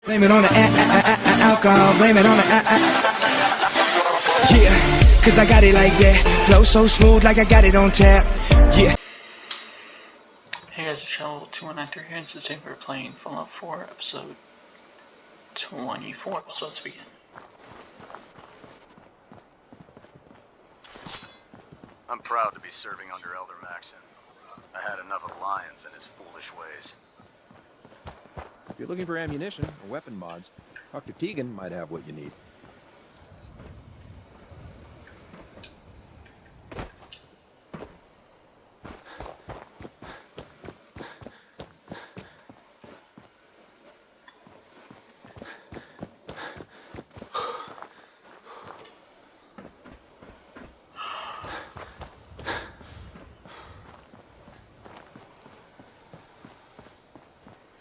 Blame it on the alcohol, blame it on the yeah, cause I got it like that. Flow so smooth like I got it on tap. Yeah. Hey guys, it's Channel 2193 here, and it's the same we're playing Fallout 4, episode 24, so let's begin. I'm proud to be serving under Elder Maxon. I had enough of Lyons and his foolish ways. If you're looking for ammunition or weapon mods, Dr. Tegan might have what you need.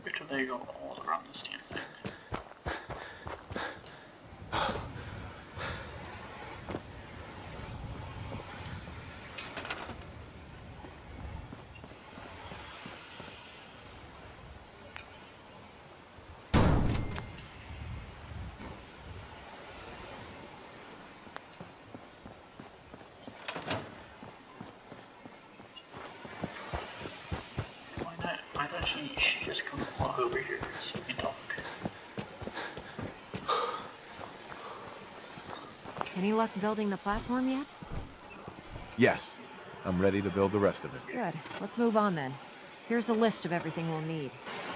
Which they go all around this damn thing. Why don't she just come walk over here so we can talk? Any luck building the platform yet? Yes, I'm ready to build the rest of it. Good. Let's move on then. Here's a list of everything we'll need.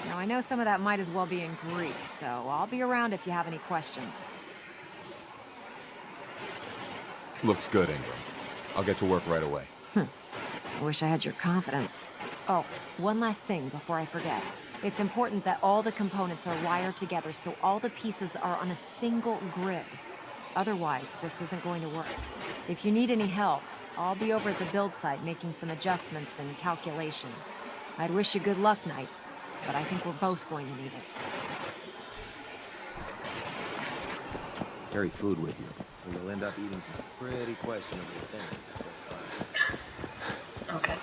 Now, I know some of that might as well be in Greek, so I'll be around if you have any questions. Looks good, Ingram. I'll get to work right away. I wish I had your confidence. Oh, one last thing before I forget. It's important that all the components are wired together so all the pieces are on a single grid. Otherwise, this isn't going to work. If you need any help, I'll be over at the build site making some adjustments and calculations. I'd wish you good luck, Knight, but I think we're both going to need it. Carry food with you, or you'll end up eating some pretty questionable things. Okay.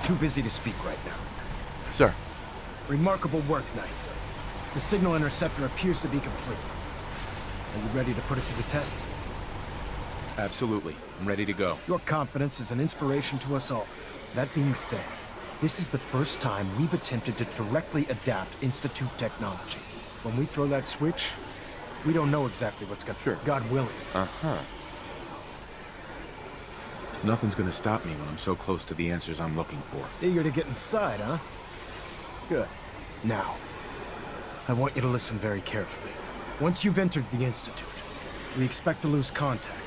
too busy to speak right now. Sir. Remarkable work, Knight. The signal interceptor appears to be complete. Are you ready to put it to the test? Absolutely. I'm ready to go. Your confidence is an inspiration to us all. That being said, this is the first time we've attempted to directly adapt Institute technology. When we throw that switch, we don't know exactly what's gonna... Sure. God willing. Uh-huh. Nothing's gonna stop me when I'm so close to the answers I'm looking for. Eager to get inside, huh? Good. Now, I want you to listen very carefully. Once you've entered the Institute, we expect to lose contact.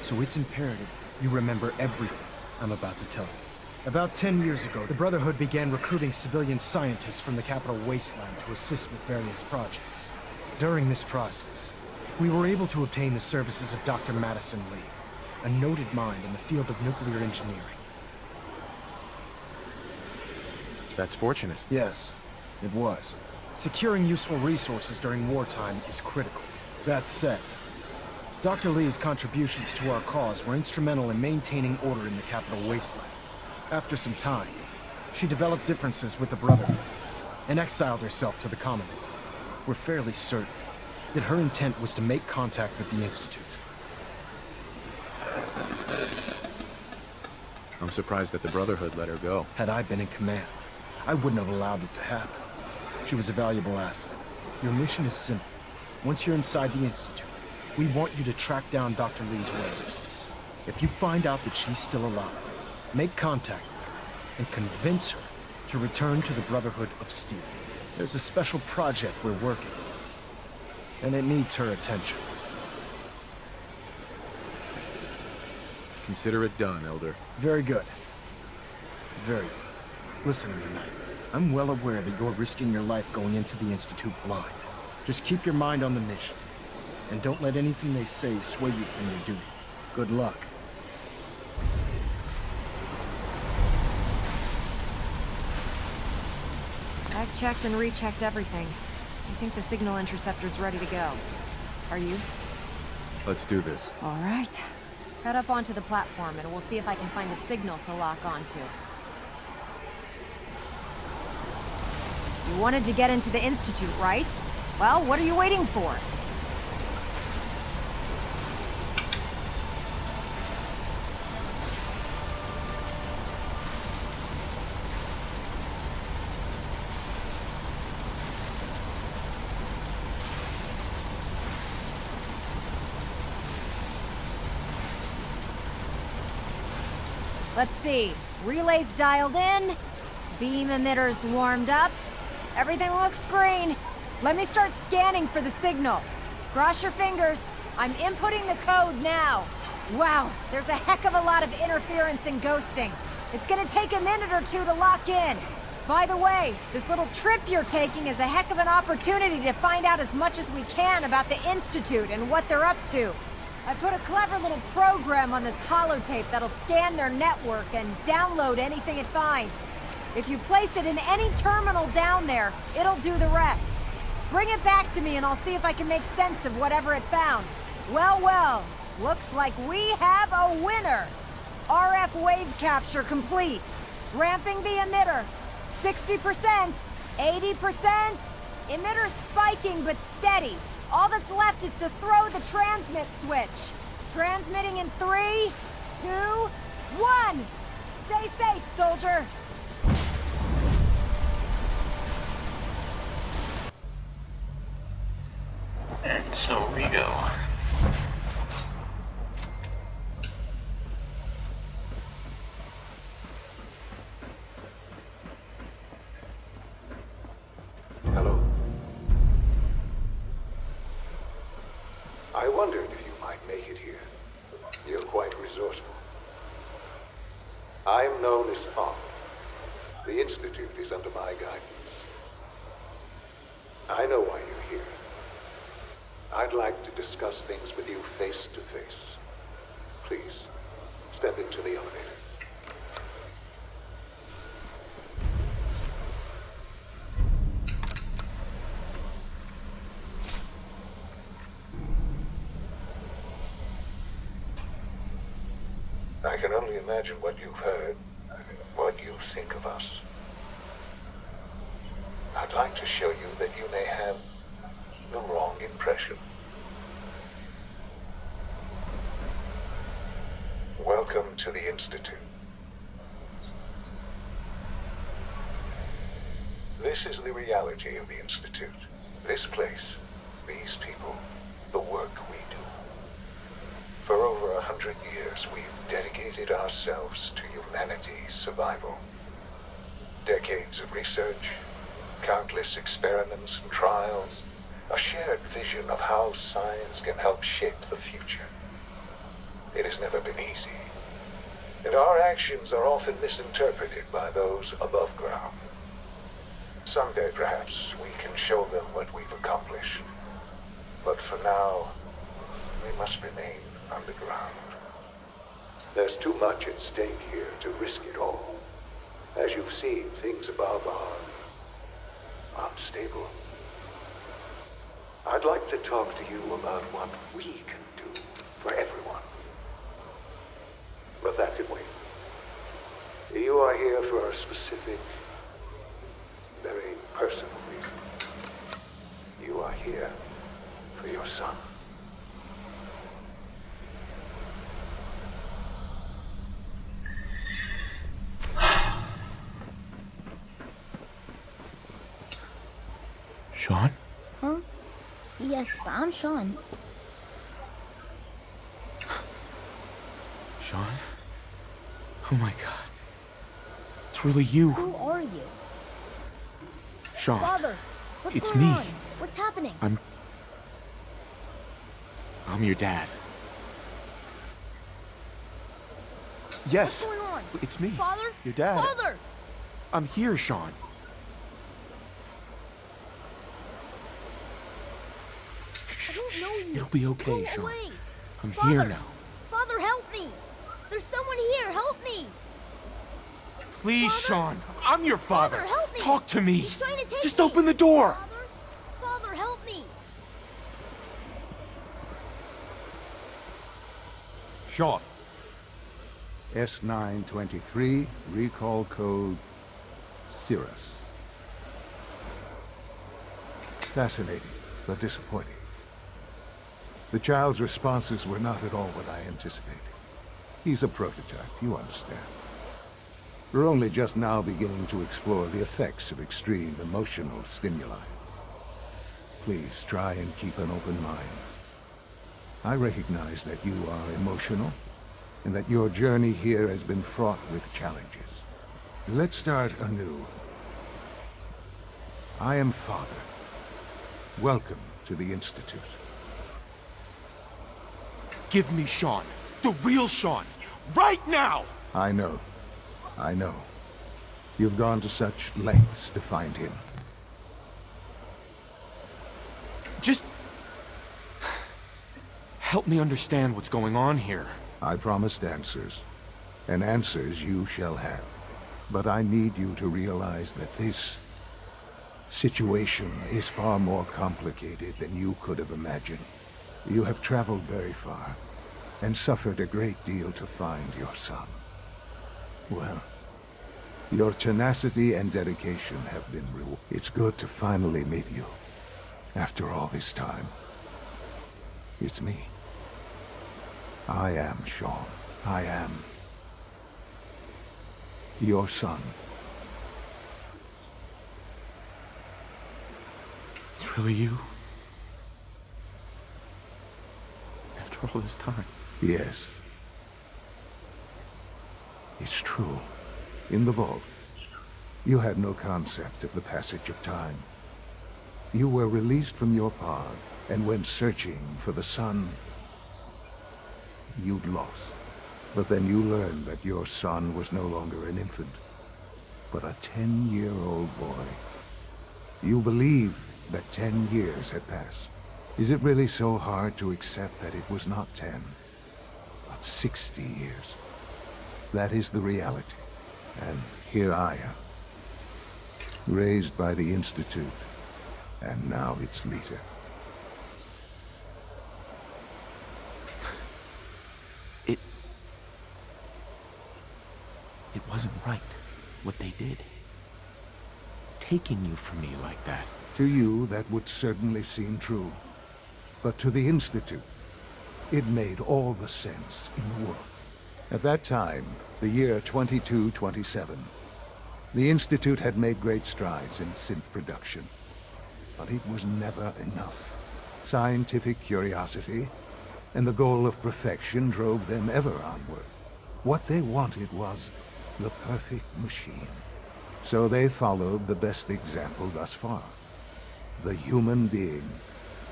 So it's imperative you remember everything I'm about to tell you. About 10 years ago, the Brotherhood began recruiting civilian scientists from the capital wasteland to assist with various projects. During this process, we were able to obtain the services of Dr. Madison Lee, a noted mind in the field of nuclear engineering. That's fortunate. Yes, it was. Securing useful resources during wartime is critical. That said, Dr. Lee's contributions to our cause were instrumental in maintaining order in the capital wasteland. After some time, she developed differences with the Brotherhood and exiled herself to the Commonwealth. We're fairly certain that her intent was to make contact with the Institute. I'm surprised that the Brotherhood let her go. Had I been in command, I wouldn't have allowed it to happen. She was a valuable asset. Your mission is simple. Once you're inside the Institute, we want you to track down Dr. Lee's whereabouts. If you find out that she's still alive, make contact with her and convince her to return to the Brotherhood of Steel. There's a special project we're working on, and it needs her attention. Consider it done, Elder. Very good. Very good. Listen to me, Knight. I'm well aware that you're risking your life going into the Institute blind. Just keep your mind on the mission, and don't let anything they say sway you from your duty. Good luck. I've checked and rechecked everything. I think the signal interceptor's ready to go. Are you? Let's do this. All right. Head up onto the platform and we'll see if I can find a signal to lock onto. You wanted to get into the Institute, right? Well, what are you waiting for? Let's see. Relays dialed in. Beam emitters warmed up. Everything looks green. Let me start scanning for the signal. Cross your fingers. I'm inputting the code now. Wow, there's a heck of a lot of interference and ghosting. It's gonna take a minute or two to lock in. By the way, this little trip you're taking is a heck of an opportunity to find out as much as we can about the Institute and what they're up to. I put a clever little program on this holotape that'll scan their network and download anything it finds. If you place it in any terminal down there, it'll do the rest. Bring it back to me and I'll see if I can make sense of whatever it found. Well, well, looks like we have a winner. RF wave capture complete. Ramping the emitter. 60%, 80%. Emitter spiking but steady. All that's left is to throw the transmit switch. Transmitting in 3, 2, 1. Stay safe, soldier. And so we go. Hello? I wondered if you might make it here. You're quite resourceful. I am known as Father. The Institute is under my guidance. I know why you're here. I'd like to discuss things with you face to face. Please, step into the elevator. I can only imagine what you've heard, what you think of of us. I'd like to show you that you may have the wrong impression. Welcome to the Institute. This is the reality of the Institute. This place, these people, the work we do. For over 100 years, we've dedicated ourselves to humanity's survival. Decades of research, countless experiments and trials, a shared vision of how science can help shape the future. It has never been easy, and our actions are often misinterpreted by those above ground. Someday, perhaps, we can show them what we've accomplished. But for now, we must remain underground. There's too much at stake here to risk it all. As you've seen, things above are unstable. I'd like to talk to you about what we can do for everyone. But that can wait. You are here for a specific, very personal reason. You are here for your son. Sean? Huh? Yes, I'm Sean. Sean? Oh my god. It's really you. Who are you? Sean. Father, what's It's going me. on? What's happening? I'm your dad. Yes. What's going on? It's me. Father? Your dad. Father! I'm here, Sean. I don't know you. It'll be okay, Go Sean. away. I'm Father! here now. Father, help me! There's someone here. Help me! Please, Father? Sean. I'm your father. Father, help me! Talk to me. He's trying to take Just me. open the door. Father, help me! Sean. S923, recall code Cirrus. Fascinating, but disappointing. The child's responses were not at all what I anticipated. He's a prototype, you understand. We're only just now beginning to explore the effects of extreme emotional stimuli. Please try and keep an open mind. I recognize that you are emotional, and that your journey here has been fraught with challenges. Let's start anew. I am Father. Welcome to the Institute. Give me Sean. The real Sean. Right now! I know. You've gone to such lengths to find him. Just help me understand what's going on here. I promised answers, and answers you shall have. But I need you to realize that this situation is far more complicated than you could have imagined. You have traveled very far, and suffered a great deal to find your son. Well, your tenacity and dedication have been rewarded. It's good to finally meet you, after all this time. It's me. I am Sean. I am your son. It's really you? After all this time? Yes. It's true. In the vault, you had no concept of the passage of time. You were released from your pod and went searching for the sun you'd lost. But then you learned that your son was no longer an infant, but a 10-year-old boy. You believed that 10 years had passed. Is it really so hard to accept that it was not 10, but 60 years? That is the reality. And here I am, raised by the Institute, and now its leader. It wasn't right. what they did. Taking you from me like that. To you, that would certainly seem true. But to the Institute, it made all the sense in the world. At that time, the year 2227, the Institute had made great strides in synth production. But it was never enough. Scientific curiosity and the goal of perfection drove them ever onward. What they wanted was the perfect machine. So they followed the best example thus far. The human being.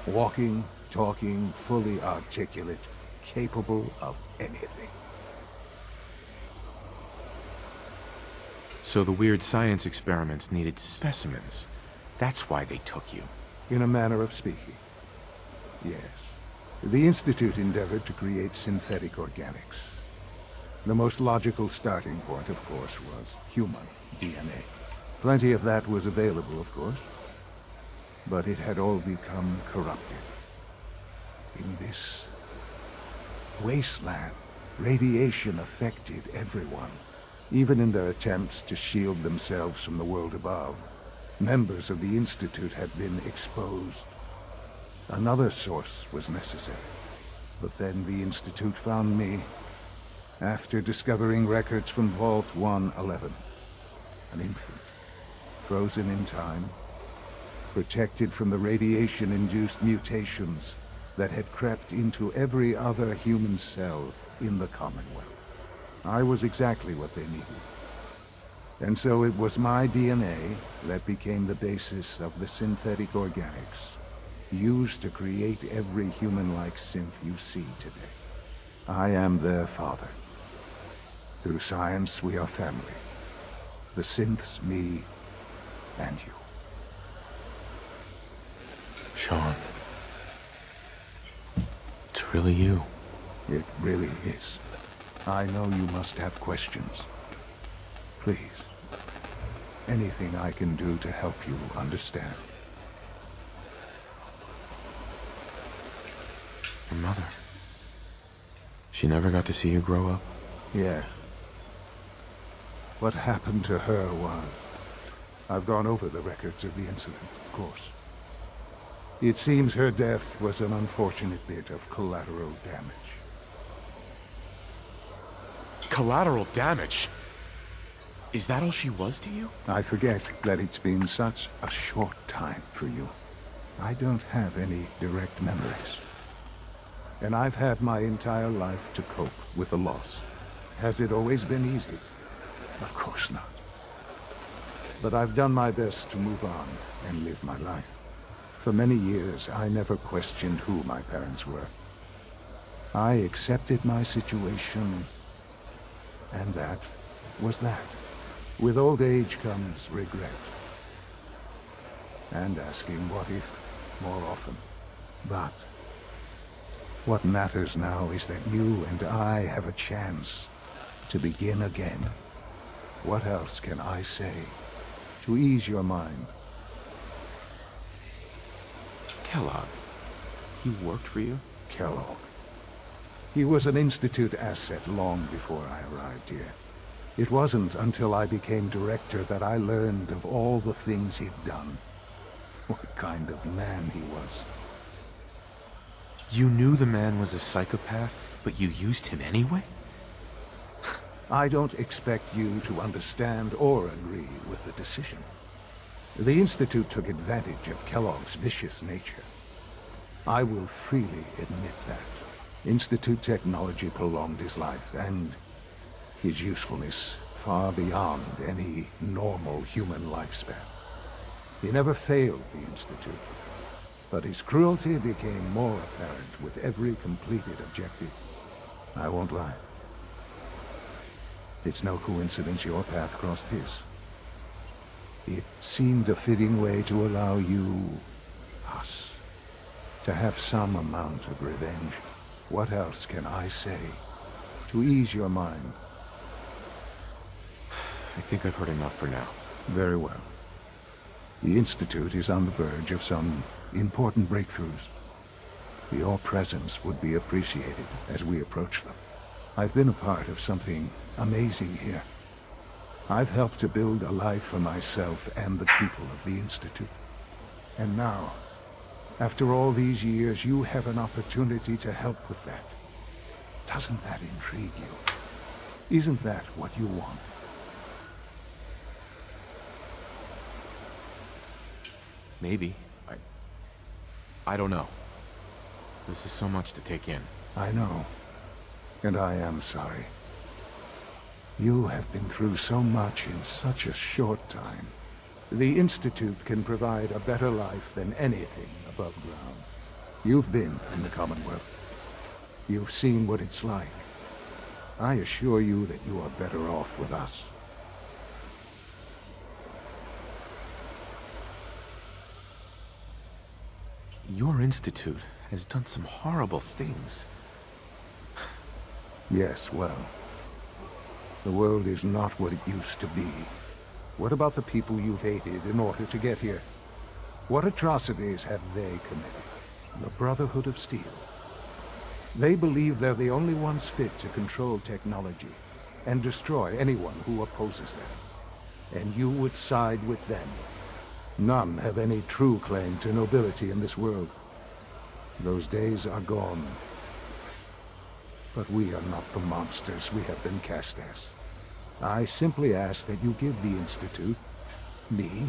Walking, talking, fully articulate, capable of anything. So the weird science experiments needed specimens. That's why they took you. In a manner of speaking. Yes. The Institute endeavored to create synthetic organics. The most logical starting point, of course, was human DNA. Plenty of that was available, of course. But it had all become corrupted. In this wasteland, radiation affected everyone. Even in their attempts to shield themselves from the world above, members of the Institute had been exposed. Another source was necessary. But then the Institute found me, after discovering records from Vault 111. An infant, frozen in time, protected from the radiation-induced mutations that had crept into every other human cell in the Commonwealth. I was exactly what they needed. And so it was my DNA that became the basis of the synthetic organics used to create every human-like synth you see today. I am their father. Through science, we are family. The synths, me, and you. Sean. It's really you. It really is. I know you must have questions. Please. Anything I can do to help you understand. Your mother. She never got to see you grow up? Yes. What happened to her was... I've gone over the records of the incident, of course. It seems her death was an unfortunate bit of collateral damage. Collateral damage? Is that all she was to you? I forget that it's been such a short time for you. I don't have any direct memories. And I've had my entire life to cope with the loss. Has it always been easy? Of course not. But I've done my best to move on and live my life. For many years, I never questioned who my parents were. I accepted my situation, and that was that. With old age comes regret. And asking what if more often. But what matters now is that you and I have a chance to begin again. What else can I say to ease your mind? Kellogg. He worked for you? Kellogg. He was an Institute asset long before I arrived here. It wasn't until I became director that I learned of all the things he'd done. What kind of man he was. You knew the man was a psychopath, but you used him anyway? I don't expect you to understand or agree with the decision. The Institute took advantage of Kellogg's vicious nature. I will freely admit that. Institute technology prolonged his life, and his usefulness far beyond any normal human lifespan. He never failed the Institute, but his cruelty became more apparent with every completed objective. I won't lie. It's no coincidence your path crossed his. It seemed a fitting way to allow you, us, to have some amount of revenge. What else can I say to ease your mind? I think I've heard enough for now. Very well. The Institute is on the verge of some important breakthroughs. Your presence would be appreciated as we approach them. I've been a part of something amazing here. I've helped to build a life for myself and the people of the Institute. And now, after all these years, you have an opportunity to help with that. Doesn't that intrigue you? Isn't that what you want? Maybe. I don't know. This is so much to take in. I know. And I am sorry. You have been through so much in such a short time. The Institute can provide a better life than anything above ground. You've been in the Commonwealth. You've seen what it's like. I assure you that you are better off with us. Your institute has done some horrible things. Yes, well, the world is not what it used to be. What about the people you've hated in order to get here? What atrocities have they committed? The Brotherhood of Steel. They believe they're the only ones fit to control technology and destroy anyone who opposes them. And you would side with them. None have any true claim to nobility in this world. Those days are gone. But we are not the monsters we have been cast as. I simply ask that you give the Institute, me,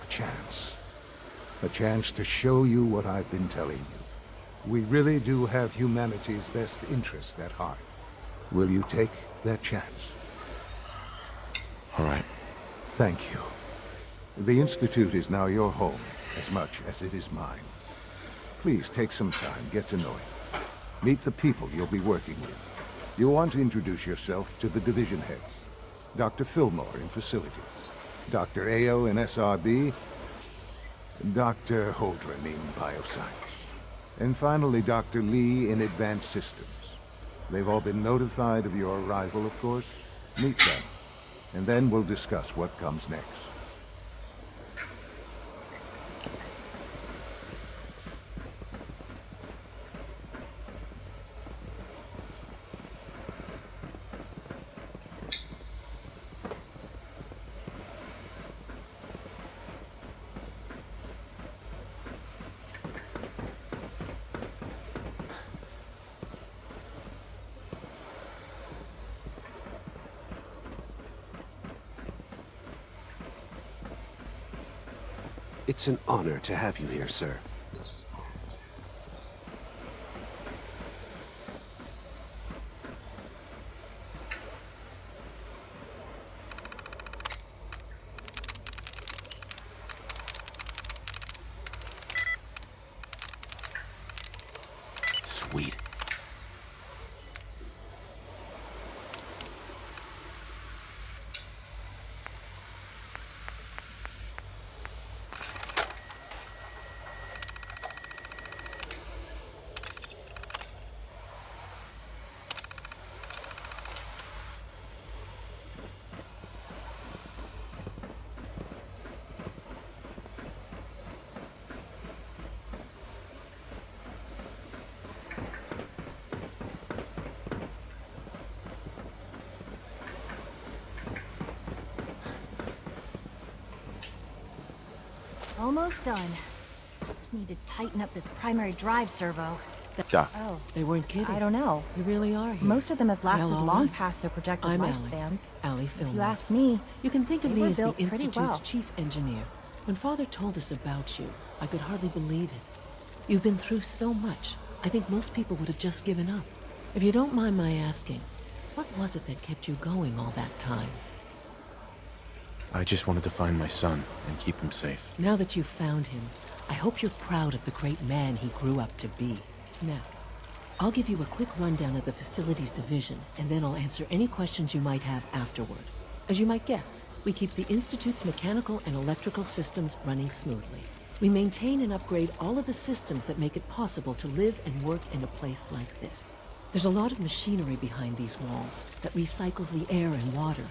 a chance. A chance to show you what I've been telling you. We really do have humanity's best interest at heart. Will you take that chance? All right. Thank you. The Institute is now your home, as much as it is mine. Please take some time, get to know it. Meet the people you'll be working with. You'll want to introduce yourself to the division heads. Dr. Fillmore in Facilities, Dr. Ao in SRB, Dr. Holdren in Bioscience, and finally Dr. Lee in Advanced Systems. They've all been notified of your arrival, of course. Meet them, and then we'll discuss what comes next. It's an honor to have you here, sir. Sweet. Almost done. Just need to tighten up this primary drive servo. Doc. Oh, They weren't kidding. I don't know. You really are here. Most of them have lasted Well, all long right. past their projected I'm lifespans. Allie If Fillmore. you ask me, You can think of they me were as the built pretty Institute's well. chief engineer. When Father told us about you, I could hardly believe it. You've been through so much. I think most people would have just given up. If you don't mind my asking, what was it that kept you going all that time? I just wanted to find my son and keep him safe. Now that you've found him, I hope you're proud of the great man he grew up to be. Now, I'll give you a quick rundown of the facilities division, and then I'll answer any questions you might have afterward. As you might guess, we keep the Institute's mechanical and electrical systems running smoothly. We maintain and upgrade all of the systems that make it possible to live and work in a place like this. There's a lot of machinery behind these walls that recycles the air and water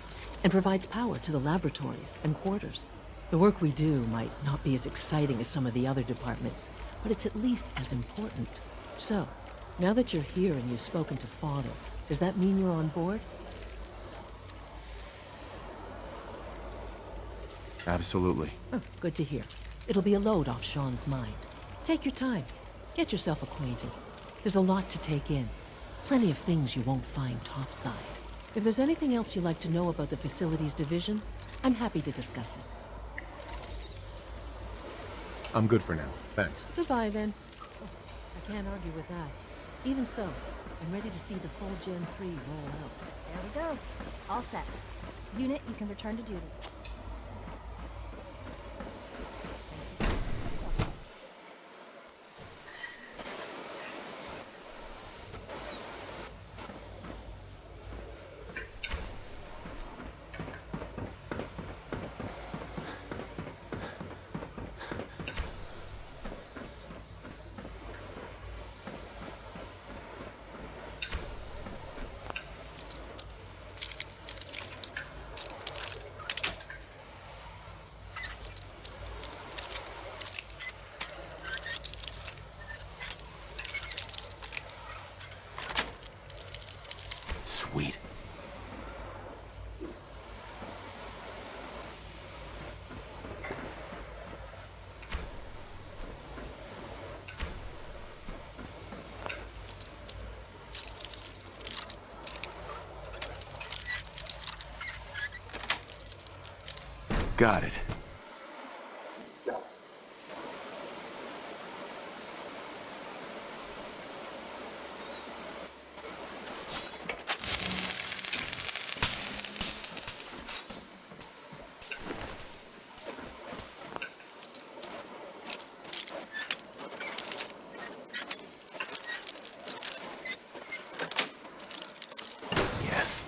and provides power to the laboratories and quarters. The work we do might not be as exciting as some of the other departments, but it's at least as important. So, now that you're here and you've spoken to Father, does that mean you're on board? Absolutely. Oh, good to hear. It'll be a load off Sean's mind. Take your time. Get yourself acquainted. There's a lot to take in. Plenty of things you won't find topside. If there's anything else you'd like to know about the Facilities Division, I'm happy to discuss it. I'm good for now. Thanks. Goodbye, then. Oh, I can't argue with that. Even so, I'm ready to see the full Gen 3 roll out. There we go. All set. Unit, you can return to duty. Sweet. Got it. Yes.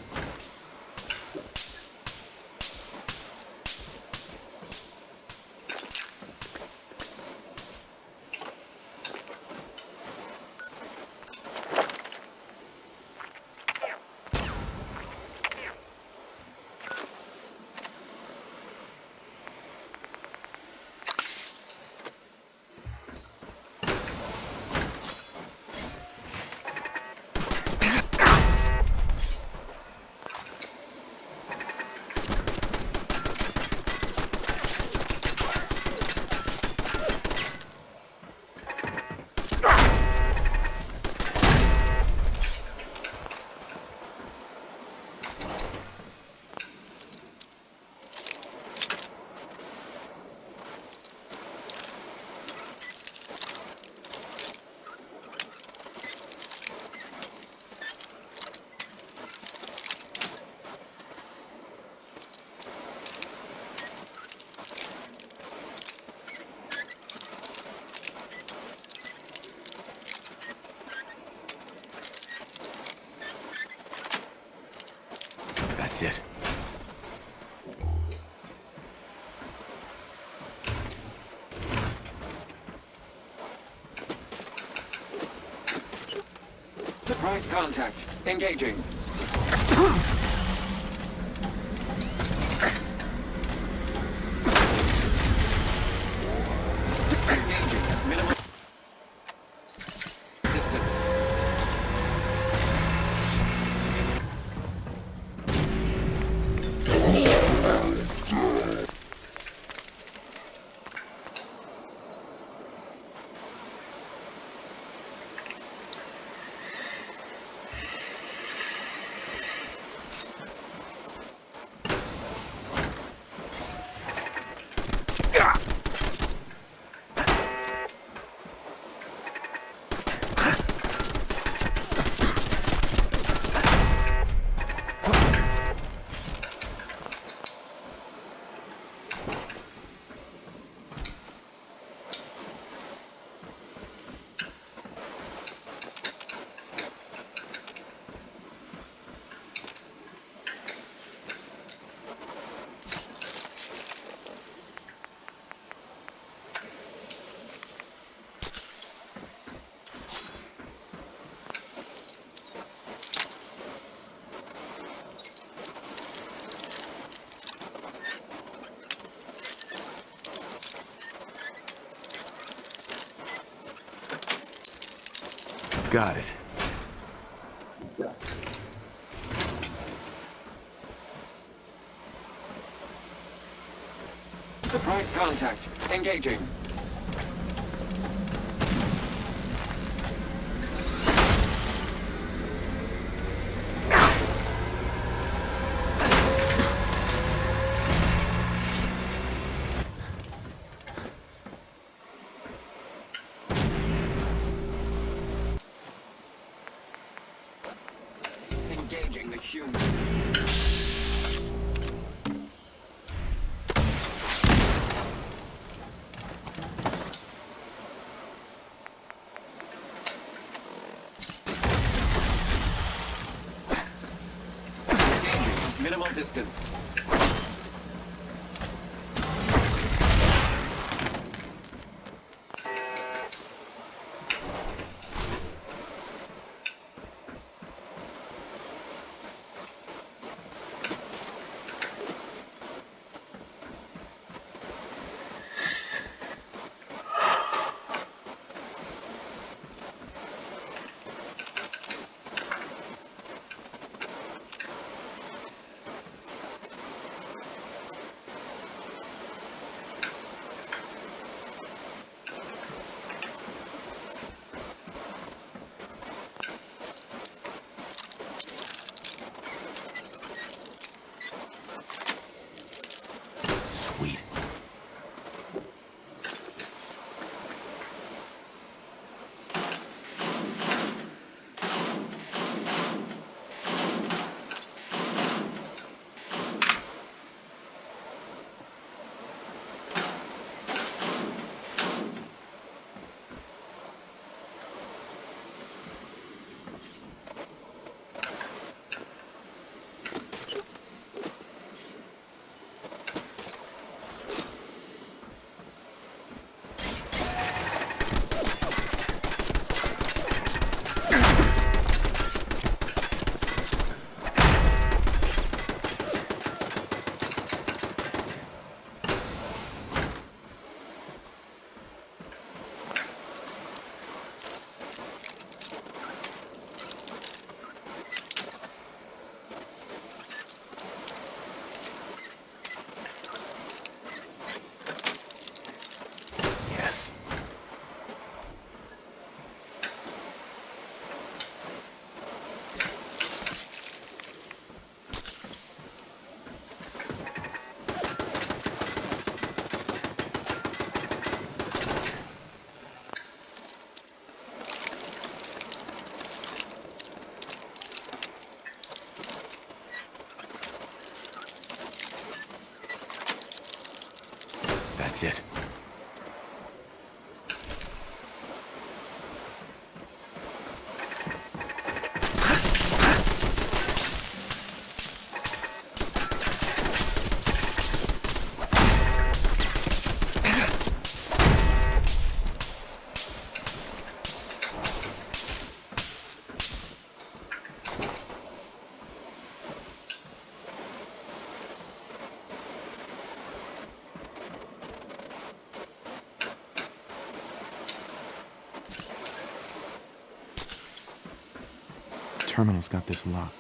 That's it. Surprise contact. Engaging. Engaging. Minimum distance. Got it. Surprise contact. Engaging. Engaging the human. Minimal distance. Sweet. Yes. That's it. Terminal's got this locked.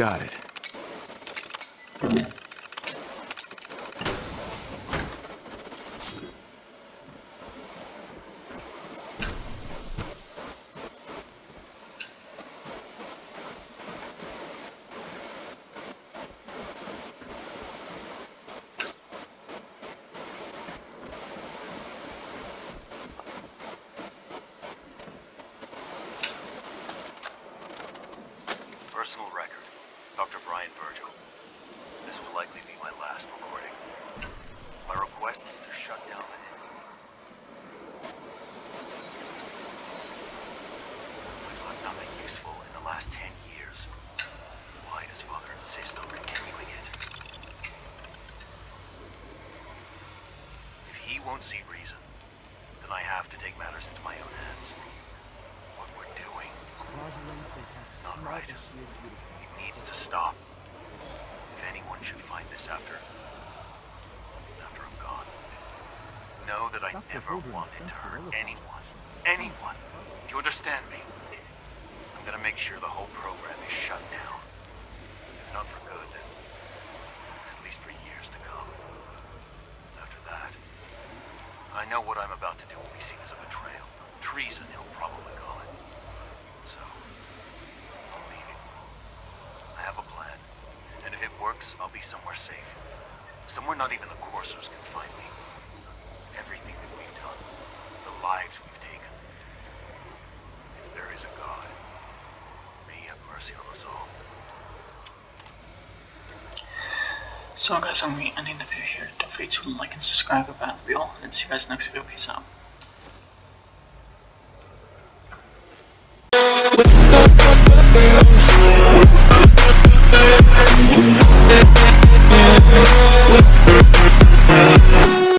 got it. Personal record, Dr. Brian Virgil. This will likely be my last recording. My request is to shut down the... We've done nothing useful in the last 10 years. Why does Father insist on continuing it? If he won't see reason, then I have to take matters into my own hands. What we're doing... Rosalind is as not smart right. as she is beautiful. It needs to stop. If anyone should find this after I'm gone, know that I never wanted to hurt anyone. Anyone. Do you understand me? I'm gonna make sure the whole program is shut down. If not for good, then at least for years to come. After that, I know what I'm about to do will be seen as a betrayal. Treason, he'll probably call it. So, I'm leaving. I have a plan. And if it works, I'll be somewhere safe. Somewhere not even the coursers can find me. Everything that we've done, the lives we've taken. If there is a God, may he have mercy on us all. So guys, I'm going to be ending the video here. Don't forget to like and subscribe if that will, and see you guys next video. Peace out. With